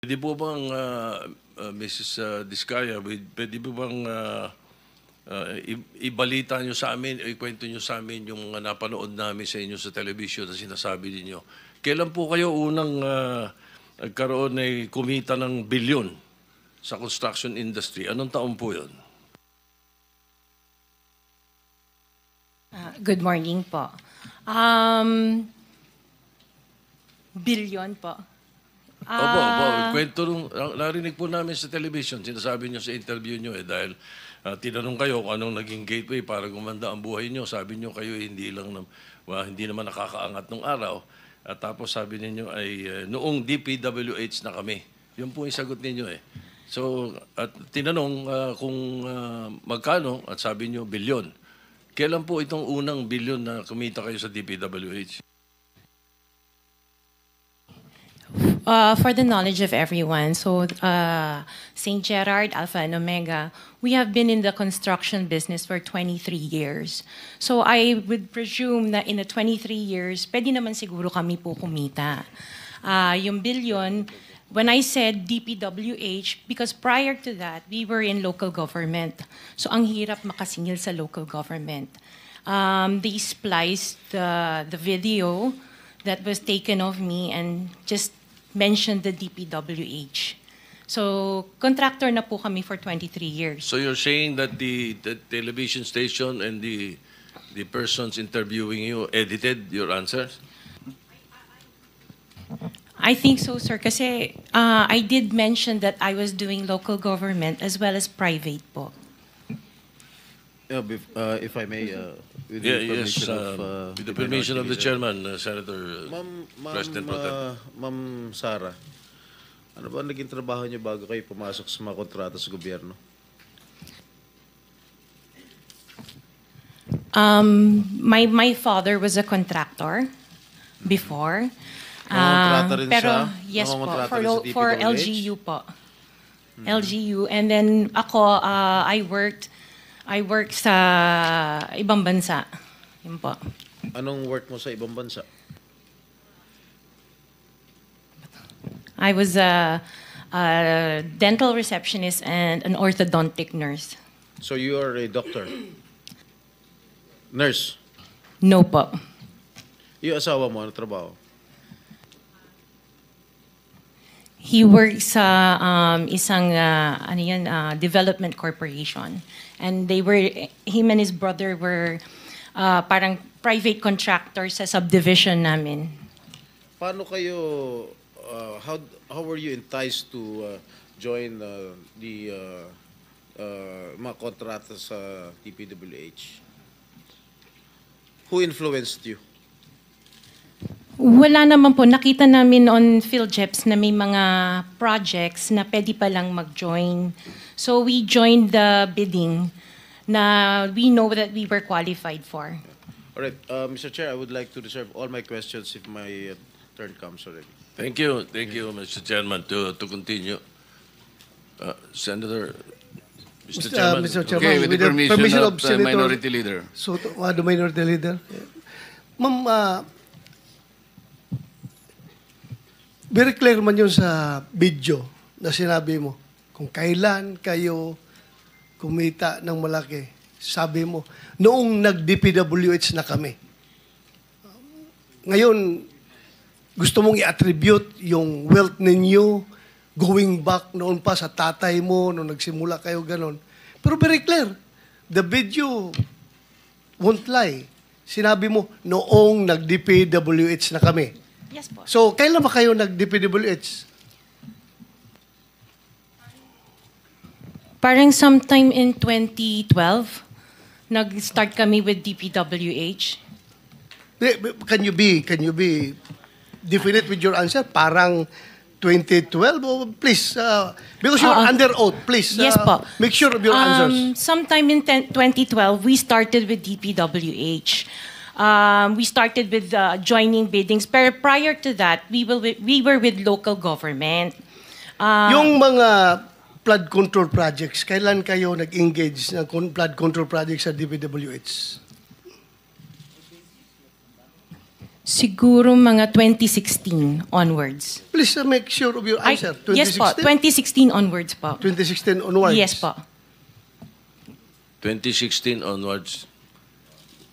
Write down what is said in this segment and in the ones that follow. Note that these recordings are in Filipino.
Pwede po bang, Mrs. Diskaya, pwede po bang ibalita nyo sa amin, o ikwento nyo sa amin yung napanood namin sa inyo sa television na sinasabi ninyo? Kailan po kayo unang nagkaroon ay kumita ng bilyon sa construction industry? Anong taon po yun? Good morning po. Billion po. Opo, kwento nung, narinig po namin sa television, sinasabi nyo sa interview nyo dahil tinanong kayo kung anong naging gateway para gumanda ang buhay nyo. Sabi nyo kayo hindi naman nakakaangat nung araw. At tapos sabi ninyo ay noong DPWH na kami. Yun po yung sagot ninyo eh. So, at tinanong kung magkano at sabi nyo bilyon. Kailan po itong unang bilyon na kumita kayo sa DPWH? For the knowledge of everyone, so St. Gerard, Alpha and Omega, we have been in the construction business for 23 years. So I would presume na in the 23 years, pwede naman siguro kami po kumita. Yung billion, when I said DPWH, because prior to that, we were in local government. So ang hirap makasingil sa local government. They spliced the video that was taken of me and just mentioned the DPWH. So, contractor na po kami for 23 years. So you're saying that the television station and the persons interviewing you edited your answers? I think so, sir, kasi I did mention that I was doing local government as well as private po. If I may, with the permission of the chairman, Senator President Pro Tem. Ma'am Sara, ano ba naging trabaho niyo bago kayo pumasok sa mga kontrata sa gobyerno? My father was a contractor before. Nangongontrata rin pero siya? yes po, Nangongontrata rin sa for DPWH? LGU po. LGU, and then ako I worked sa ibang bansa. Yun po. Anong work mo sa ibang bansa? I was a dental receptionist and an orthodontic nurse. So you are a doctor? Nurse? No po. Yung asawa mo, ano trabaho? He works sa isang development corporation. And him and his brother were parang private contractors sa subdivision namin. Paano kayo, how were you enticed to join the mga kontrata sa DPWH? Who influenced you? Wala naman po. Nakita namin on PhilJeps na may mga projects na pwede palang mag-join. So we joined the bidding na we know that we were qualified for. All right, Mr. Chair, I would like to reserve all my questions if my turn comes already. Thank you, Mr. Chairman, to continue. Senator, Mr. Chairman. Mr. Chairman, Okay, with the permission of Senator Minority Leader. Soto, the Minority Leader. Ma'am, very clear man yun sa video na sinabi mo. Kung kailan kayo kumita ng malaki, sabi mo, noong nag-DPWH na kami. Ngayon, gusto mong i-attribute yung wealth ninyo going back noon pa sa tatay mo, noong nagsimula kayo ganon. Pero very clear, the video won't lie. Sinabi mo, noong nag-DPWH na kami. Yes po. So, kailan ba kayo nag-DPWH? Parang sometime in 2012, nag-start kami with DPWH. Can you be definite with your answer? Parang 2012? Oh, please, because you're under oath, please. Yes po. Make sure of your answers. Sometime in 2012, we started with DPWH. We started with joining biddings. Pero prior to that, we were with local government. Yung mga flood control projects, kailan kayo nag-engage ng flood control projects sa DPWH? Siguro mga 2016 onwards. Please make sure of your answer. Yes po, 2016 onwards po. 2016 onwards. Yes po. 2016 onwards.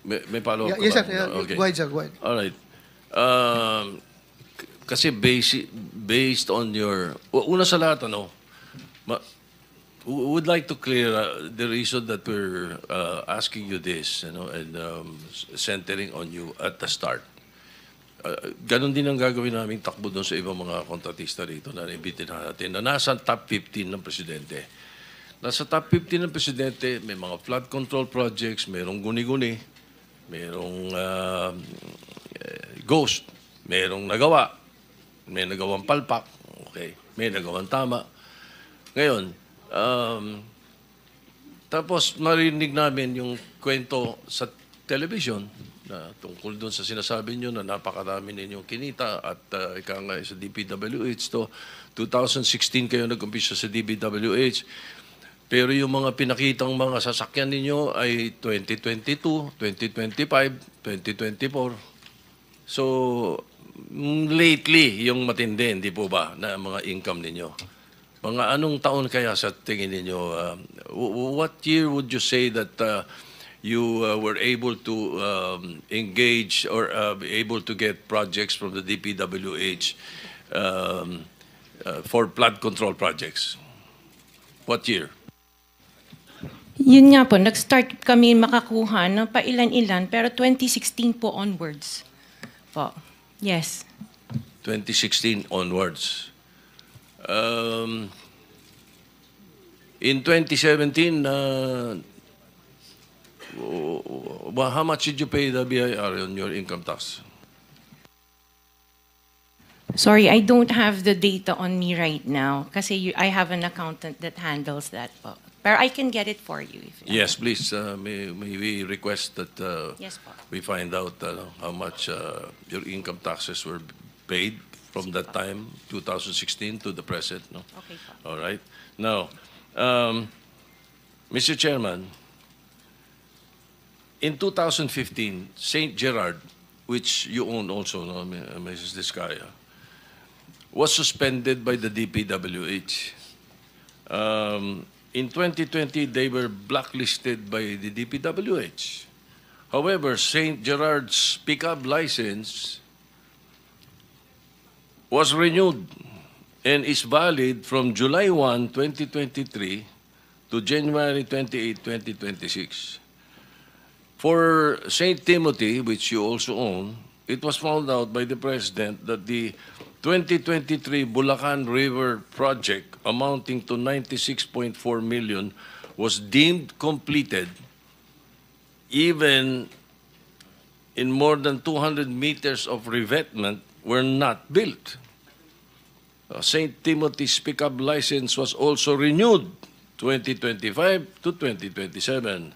May follow-up Yeah, yes, ka sir. ba? Yeah, Okay. Go ahead, sir. Go ahead. All right. Kasi based on your... Una sa lahat, would like to clear the reason that we're asking you this, and centering on you at the start. Ganon din ang gagawin namin takbo doon sa ibang mga kontratista rito na nabitin natin na nasa top 15 ng presidente. Nasa top 15 ng presidente, may mga flood control projects, mayroong guni-guni, mayroong ghost, mayroong nagawa, may nagawang palpak, okay, may nagawang tama. Ngayon, tapos marinig namin yung kwento sa television na tungkol doon sa sinasabi nyo na napakarami ninyong kinita at ika nga sa DPWH to 2016 kayo nag-umpisa sa DPWH. Pero yung mga pinakitang mga sasakyan ninyo ay 2022, 2025, 2024. So, lately, yung matindi, hindi po ba, na mga income ninyo? Mga anong taon kaya sa tingin ninyo? What year would you say that you were able to engage or able to get projects from the DPWH for flood control projects? What year? Yun nga po, nag-start kami makakuha ng pailan-ilan, pero 2016 po onwards. Po. Yes. 2016 onwards. In 2017, how much did you pay the BIR on your income tax? Sorry, I don't have the data on me right now kasi I have an accountant that handles that po. Pero I can get it for you. Yes, please. May we request that Yes po. we find out how much your income taxes were paid from that time, 2016 to the present. No? Okay po. All right. Now, Mr. Chairman, in 2015, St. Gerard, which you own also, no, Mrs. Discaya, was suspended by the DPWH. In 2020, they were blacklisted by the DPWH. However, St. Gerard's pickup license was renewed and is valid from July 1, 2023 to January 28, 2026. For St. Timothy, which you also own, it was found out by the President that the 2023 Bulacan River project amounting to 96.4 million was deemed completed even in more than 200 meters of revetment were not built. St. Timothy's pickup license was also renewed 2025 to 2027.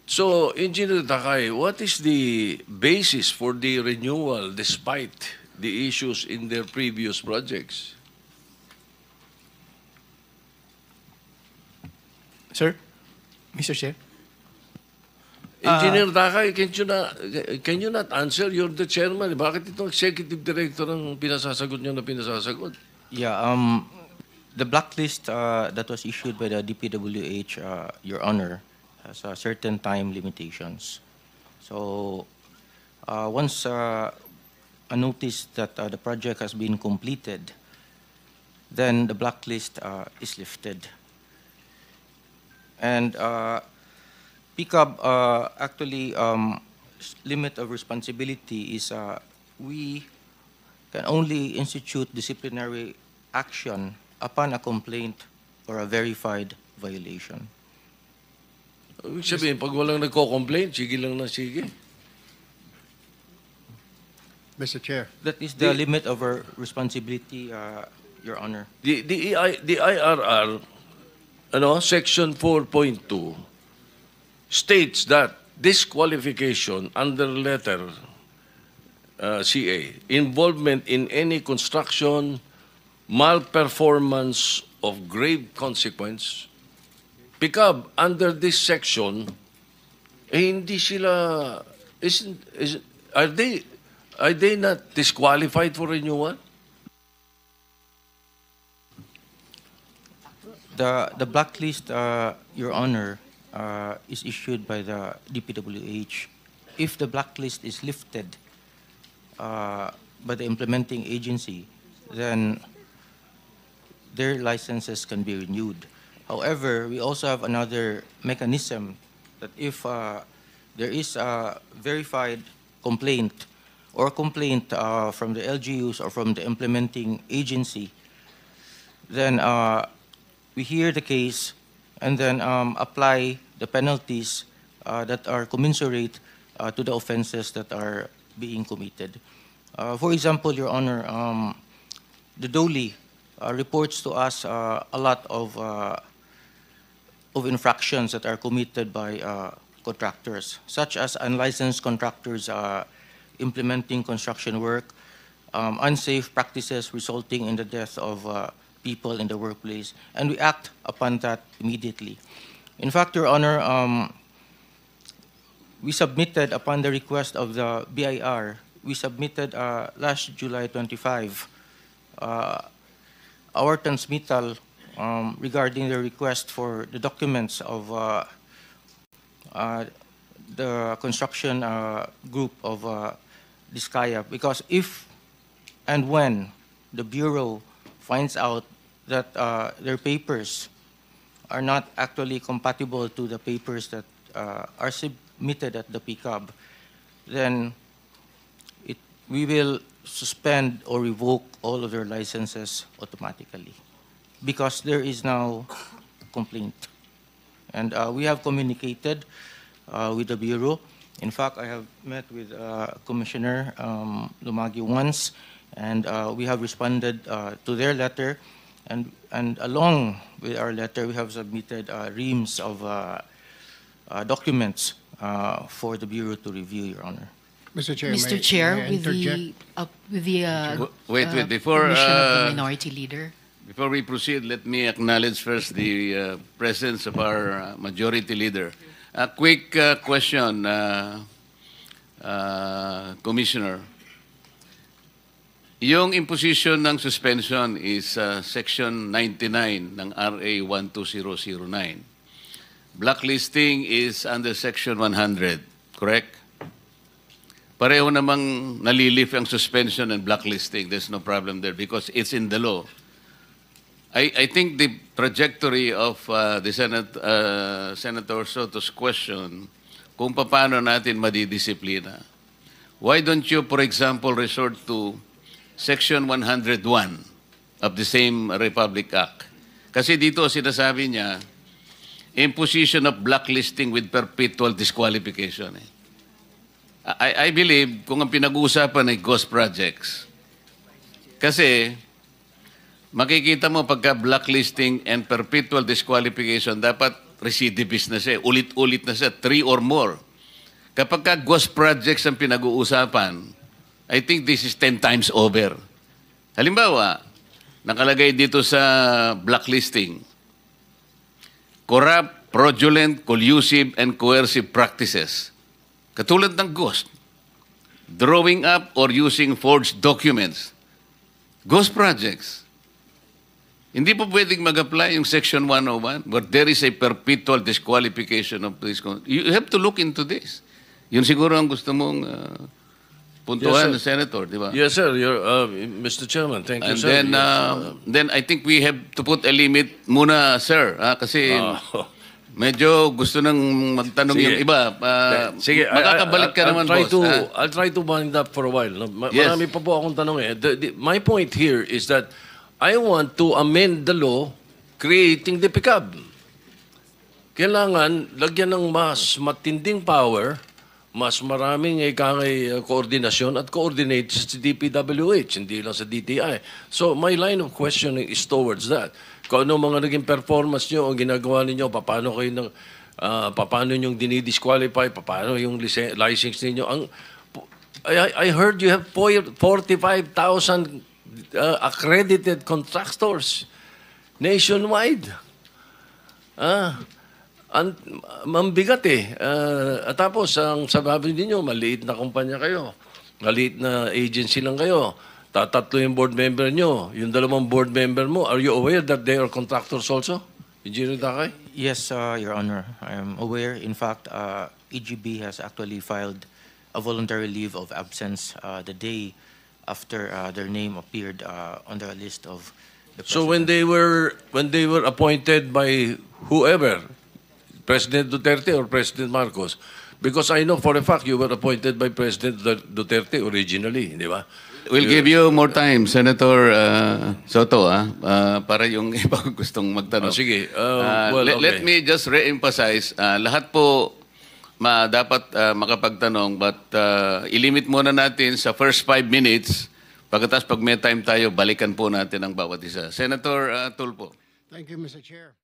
So, Engineer Takay, what is the basis for the renewal despite the issues in their previous projects? Sir? Mr. Chair? Engineer Takay, can you not answer? You're the chairman. Bakit itong executive director ang pinasasagot nyo na pinasasagot? Yeah, the blacklist that was issued by the DPWH, Your Honor, has certain time limitations. So, once a notice that the project has been completed, then the blacklist is lifted. And PICAB actually limit of responsibility is we can only institute disciplinary action upon a complaint or a verified violation. Ibig sabihin, pag walang nagko-complain, sige lang na sige. Mr. Chair. That is the limit of our responsibility, Your Honor. The IRR, Section 4.2, states that disqualification under letter CA, involvement in any construction, malperformance of grave consequence, PICAB, under this section, hindi sila, are they are they not disqualified for renewal? The blacklist, Your Honor, is issued by the DPWH. If the blacklist is lifted by the implementing agency, then their licenses can be renewed. However, we also have another mechanism that if there is a verified complaint or complaint from the LGUs or from the implementing agency, then we hear the case and then apply the penalties that are commensurate to the offenses that are being committed. For example, Your Honor, the DOLE reports to us a lot of infractions that are committed by contractors, such as unlicensed contractors implementing construction work, unsafe practices resulting in the death of people in the workplace, and we act upon that immediately. In fact, Your Honor, we submitted, upon the request of the BIR, we submitted last July 25 our transmittal regarding the request for the documents of the construction group of Diskaya, because if and when the Bureau finds out that their papers are not actually compatible to the papers that are submitted at the PCAB, then we will suspend or revoke all of their licenses automatically because there is now complaint. And we have communicated with the Bureau. In fact, I have met with Commissioner Lumagi once, and we have responded to their letter. And along with our letter, we have submitted reams of documents for the Bureau to review, Your Honor. Mr. Chair, Mr. Chair, may I with interject? the before permission of the Minority Leader. Before we proceed, let me acknowledge first the presence of our Majority Leader. A quick question, Commissioner. Yung imposition ng suspension is Section 99 ng RA 12009. Blacklisting is under Section 100, correct? Pareho namang nalilift ang suspension and blacklisting. There's no problem there because it's in the law. I think the trajectory of the Senator Soto's question, kung paano natin madidisiplina. Why don't you, for example, resort to Section 101 of the same Republic Act? Kasi dito sinasabi niya, imposition of blacklisting with perpetual disqualification. I believe kung ang pinag-uusapan ay ghost projects, kasi makikita mo pagka blacklisting and perpetual disqualification, dapat recidivist na siya, ulit-ulit na siya, 3 or more. Kapag ka ghost projects ang pinag-uusapan, I think this is 10 times over. Halimbawa, nakalagay dito sa blacklisting, corrupt, fraudulent, collusive, and coercive practices. Katulad ng ghost, drawing up or using forged documents, ghost projects. Hindi po pwedeng mag-apply yung Section 101 where there is a perpetual disqualification of this. You have to look into this. Yun siguro ang gusto mong puntuhan ng Senator, di ba? Yes, sir. Mr. Chairman, thank you, And sir. then I think we have to put a limit muna, sir. Kasi medyo gusto nang magtanong Sige. yung iba. Sige, Makakabalik ka naman, boss. I'll try to wind up for a while. No? Yes. Marami pa po akong tanong eh. My point here is that I want to amend the law creating the PCAB. Kailangan lagyan ng mas matinding power, mas maraming koordinasyon at coordinate sa DPWH, hindi lang sa DTI. So my line of questioning is towards that. Kung ano mga naging performance nyo o ginagawa ninyo, paano kayo paano nyo dinidisqualify, paano yung license ninyo. I heard you have 45,000 accredited contractors nationwide. Mambigat eh. At tapos, ang sabi ninyo, maliit na kumpanya kayo. Maliit na agency lang kayo. Tatatlo yung board member nyo. Yung dalawang board member mo, are you aware that they are contractors also? Engineer Dakay? Yes, Your Honor. I am aware. In fact, EGB has actually filed a voluntary leave of absence the day after their name appeared on the list of the So president. when they were appointed by whoever, President Duterte or President Marcos, because I know for a fact you were appointed by President Duterte originally, di ba? We'll give you more time, Senator Soto, para yung iba gustong magtanong. Sige. Let me just re-emphasize, lahat po dapat makapagtanong, but ilimit muna natin sa first 5 minutes. Pagkatapos pag may time tayo, balikan po natin ang bawat isa. Senator Tulfo. Thank you, Mr. Chair.